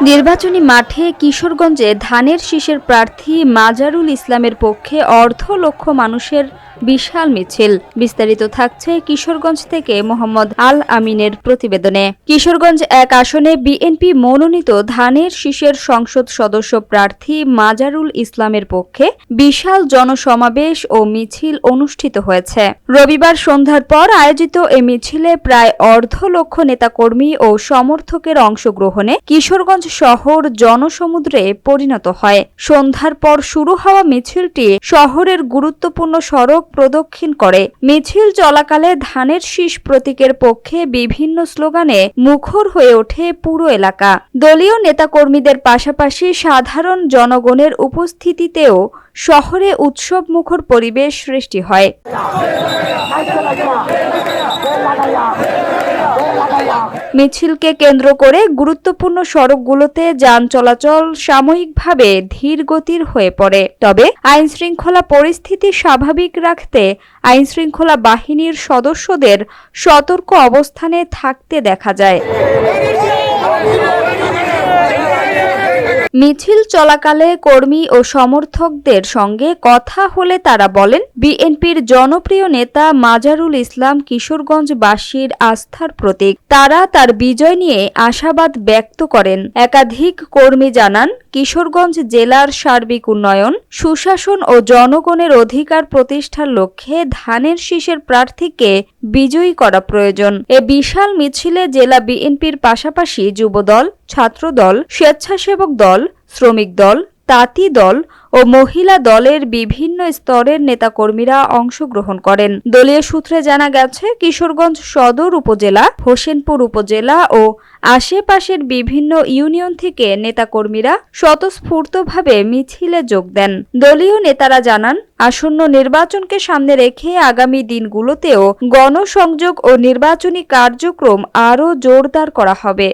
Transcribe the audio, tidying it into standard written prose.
নির্বাচনী মাঠে কিশোরগঞ্জে ধানের শীষের প্রার্থী মাজারুল ইসলামের পক্ষে অর্ধ লক্ষ মানুষের বিশাল মিছিল। বিস্তারিত থাকছে কিশোরগঞ্জ থেকে মোহাম্মদ আল আমিনের প্রতিবেদনে। কিশোরগঞ্জ ১ আসনে বিএনপি মনোনীত ধানের শীষের সংসদ সদস্য প্রার্থী মাজারুল ইসলামের পক্ষে বিশাল জনসমাবেশ ও মিছিল অনুষ্ঠিত হয়েছে। রবিবার সন্ধ্যার পর আয়োজিত এ মিছিলে প্রায় অর্ধ লক্ষ নেতাকর্মী ও সমর্থকের অংশগ্রহণে কিশোরগঞ্জ শহর জনসমুদ্রে পরিণত হয়। সন্ধ্যার পর শুরু হওয়া মিছিলটি শহরের গুরুত্বপূর্ণ সড়ক প্রদক্ষিণ করে। মিছিল চলাকালে ধানের শীষ প্রতীকের পক্ষে বিভিন্ন স্লোগানে মুখর হয়ে ওঠে পুরো এলাকা। দলীয় নেতাকর্মীদের পাশাপাশি সাধারণ জনগণের উপস্থিতিতেও শহরে উৎসব মুখর পরিবেশ সৃষ্টি হয়। মিছিলকে কেন্দ্র করে গুরুত্বপূর্ণ সড়কগুলোতে যান চলাচল সাময়িকভাবে ধীর গতির হয়ে পড়ে। তবে আইনশৃঙ্খলা পরিস্থিতি স্বাভাবিক রাখতে আইনশৃঙ্খলা বাহিনীর সদস্যদের সতর্ক অবস্থানে থাকতে দেখা যায়। মিছিল চলাকালে কর্মী ও সমর্থকদের সঙ্গে কথা হলে তারা বলেন, বিএনপির জনপ্রিয় নেতা মাজারুল ইসলাম কিশোরগঞ্জবাসীর আস্থার প্রতীক। তারা তার বিজয় নিয়ে আশাবাদ ব্যক্ত করেন। একাধিক কর্মী জানান, কিশোরগঞ্জ জেলার সার্বিক উন্নয়ন, সুশাসন ও জনগণের অধিকার প্রতিষ্ঠার লক্ষ্যে ধানের শীষের প্রার্থীকে বিজয়ী করা প্রয়োজন। এ বিশাল মিছিলে জেলা বিএনপির পাশাপাশি যুবদল, ছাত্রদল, স্বেচ্ছাসেবক দল, শ্রমিক দল, তাঁতি দল ও মহিলা দলের বিভিন্ন স্তরের নেতাকর্মীরা অংশগ্রহণ করেন। দলীয় সূত্রে জানা গেছে, কিশোরগঞ্জ সদর উপজেলা, হোসেনপুর উপজেলা ও আশেপাশের বিভিন্ন ইউনিয়ন থেকে নেতাকর্মীরা স্বতঃস্ফূর্তভাবে মিছিলে যোগ দেন। দলীয় নেতারা জানান, আসন্ন নির্বাচনকে সামনে রেখে আগামী দিনগুলোতেও গণসংযোগ ও নির্বাচনী কার্যক্রম আরও জোরদার করা হবে।